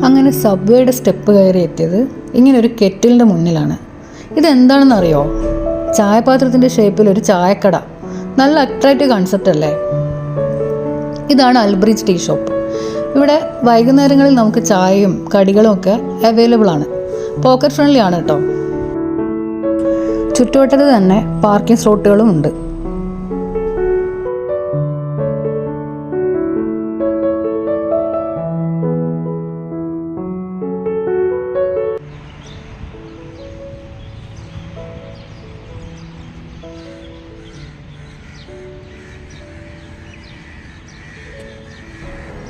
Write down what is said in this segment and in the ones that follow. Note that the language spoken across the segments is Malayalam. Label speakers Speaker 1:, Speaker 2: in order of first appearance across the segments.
Speaker 1: അങ്ങനെ സബ്വേയുടെ സ്റ്റെപ്പ് കയറി എത്തിയത് ഇങ്ങനൊരു കെറ്റിലിൻ്റെ മുന്നിലാണ്. ഇതെന്താണെന്നറിയോ? ചായപാത്രത്തിൻ്റെ ഷേപ്പിൽ ഒരു ചായക്കട. നല്ല അട്രാക്റ്റീവ് കൺസെപ്റ്റ് അല്ലേ? ഇതാണ് അൽബ്രിഡ്ജ് ടീ ഷോപ്പ്. ഇവിടെ വൈകുന്നേരങ്ങളിൽ നമുക്ക് ചായയും കടികളും ഒക്കെ അവൈലബിൾ ആണ്. പോക്കറ്റ് ഫ്രണ്ട്ലി ആണ് കേട്ടോ. ചുറ്റുവട്ടത്ത് തന്നെ പാർക്കിംഗ് സ്ലോട്ടുകളും ഉണ്ട്.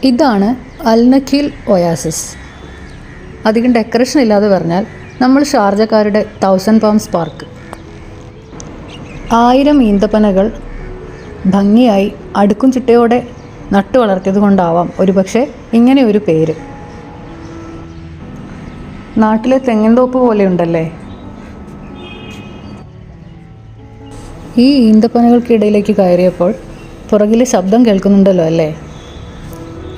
Speaker 1: ഇതാണ് അൽ നഖീൽ ഒയാസിസ്. അധികം ഡെക്കറേഷൻ ഇല്ലാതെ പറഞ്ഞാൽ നമ്മൾ ഷാർജക്കാരുടെ 1000 Palms പാർക്ക്. 1000 ഈന്തപ്പനകൾ ഭംഗിയായി അടുക്കും ചിട്ടയോടെ നട്ടു വളർത്തിയത് കൊണ്ടാവാം ഒരുപക്ഷെ ഇങ്ങനെ ഒരു പേര്. നാട്ടിലെ തെങ്ങിൻതോപ്പ് പോലെയുണ്ടല്ലേ? ഈ ഈന്തപ്പനകൾക്കിടയിലേക്ക് കയറിയപ്പോൾ പുറകിലെ ശബ്ദം കേൾക്കുന്നുണ്ടല്ലോ അല്ലേ?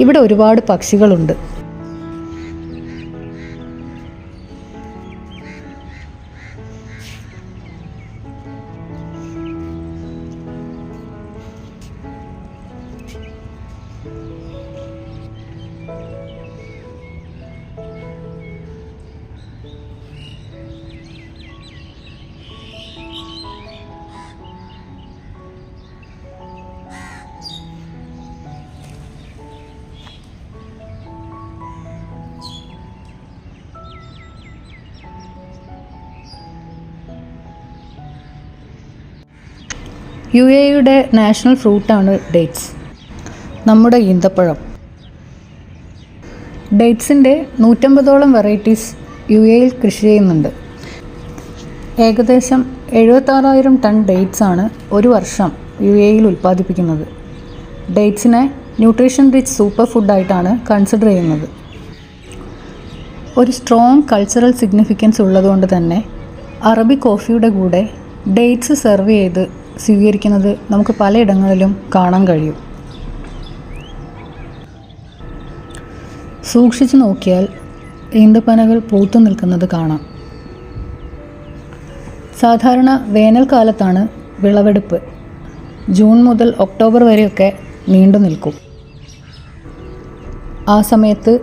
Speaker 1: ഇവിടെ ഒരുപാട് പക്ഷികളുണ്ട്. UAEയുടെ നാഷണൽ ഫ്രൂട്ടാണ് ഡേറ്റ്സ്, നമ്മുടെ ഈന്തപ്പഴം. ഡേറ്റ്സിൻ്റെ 150ഓളം വെറൈറ്റീസ് UAEയിൽ കൃഷി ചെയ്യുന്നുണ്ട്. ഏകദേശം 76,000 ടൺ ഡേറ്റ്സ് ആണ് ഒരു വർഷം UAEയിൽ ഉൽപ്പാദിപ്പിക്കുന്നത്. ഡേറ്റ്സിനെ ന്യൂട്രീഷൻ റിച്ച് സൂപ്പർ ഫുഡായിട്ടാണ് കൺസിഡർ ചെയ്യുന്നത്. ഒരു സ്ട്രോങ് കൾച്ചറൽ സിഗ്നിഫിക്കൻസ് ഉള്ളതുകൊണ്ട് തന്നെ അറബിക് കോഫിയുടെ കൂടെ ഡേറ്റ്സ് സെർവ് ചെയ്ത് സ്വീകരിക്കുന്നത് നമുക്ക് പലയിടങ്ങളിലും കാണാൻ കഴിയും. സൂക്ഷിച്ചു നോക്കിയാൽ ഈന്തപ്പനകൾ പൂത്തു നിൽക്കുന്നത് കാണാം. സാധാരണ വേനൽക്കാലത്താണ് വിളവെടുപ്പ്. ജൂൺ മുതൽ ഒക്ടോബർ വരെയൊക്കെ നീണ്ടു നിൽക്കും. ആ സമയത്ത്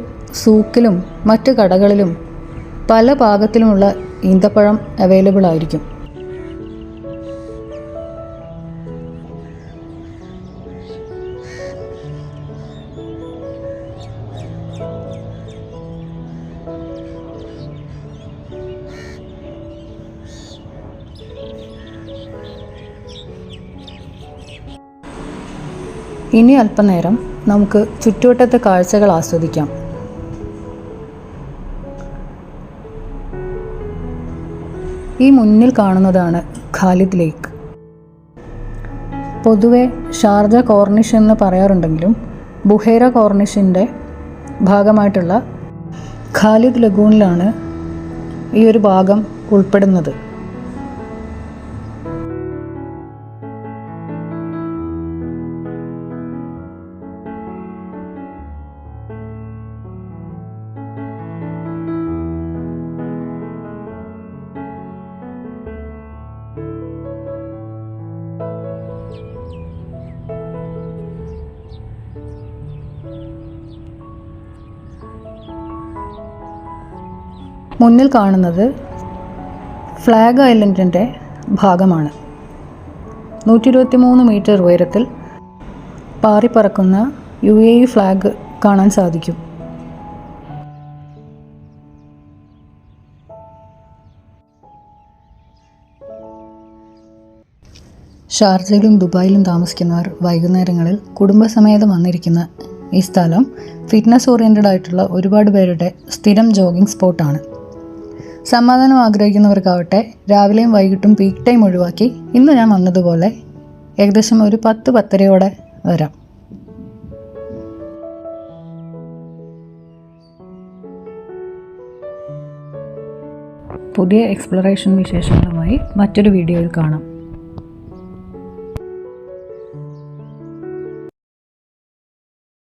Speaker 1: സൂക്കിലും മറ്റ് കടകളിലും പല പാകത്തിലുമുള്ള ഈന്തപ്പഴം അവൈലബിൾ ആയിരിക്കും. ഇനി അല്പനേരം നമുക്ക് ചുറ്റുവട്ടത്തെ കാഴ്ചകൾ ആസ്വദിക്കാം. ഈ മുന്നിൽ കാണുന്നതാണ് ഖാലിദ് ലേക്ക്. പൊതുവെ ഷാർജ കോർണിഷ് എന്ന് പറയാറുണ്ടെങ്കിലും ബുഹൈറ കോർണിഷിൻ്റെ ഭാഗമായിട്ടുള്ള ഖാലിദ് ലഗൂണിലാണ് ഈ ഒരു ഭാഗം ഉൾപ്പെടുന്നത്. മുന്നിൽ കാണുന്നത് ഫ്ലാഗ് ഐലൻഡിൻ്റെ ഭാഗമാണ്. 123 മീറ്റർ ഉയരത്തിൽ പാറിപ്പറക്കുന്ന UAE ഫ്ലാഗ് കാണാൻ സാധിക്കും. ഷാർജയിലും ദുബായിലും താമസിക്കുന്നവർ വൈകുന്നേരങ്ങളിൽ കുടുംബസമേതം വന്നിരിക്കുന്ന ഈ സ്ഥലം ഫിറ്റ്നസ് ഓറിയൻറ്റഡ് ആയിട്ടുള്ള ഒരുപാട് പേരുടെ സ്ഥിരം ജോഗിംഗ് സ്പോട്ടാണ്. സമാധാനം ആഗ്രഹിക്കുന്നവർക്കാവട്ടെ രാവിലെയും വൈകിട്ടും പീക്ക് ടൈം ഒഴിവാക്കി ഇന്ന് ഞാൻ വന്നതുപോലെ ഏകദേശം ഒരു 10-10:30 വരാം. പുതിയ എക്സ്പ്ലോറേഷൻ വിശേഷങ്ങളുമായി മറ്റൊരു വീഡിയോയിൽ കാണാം.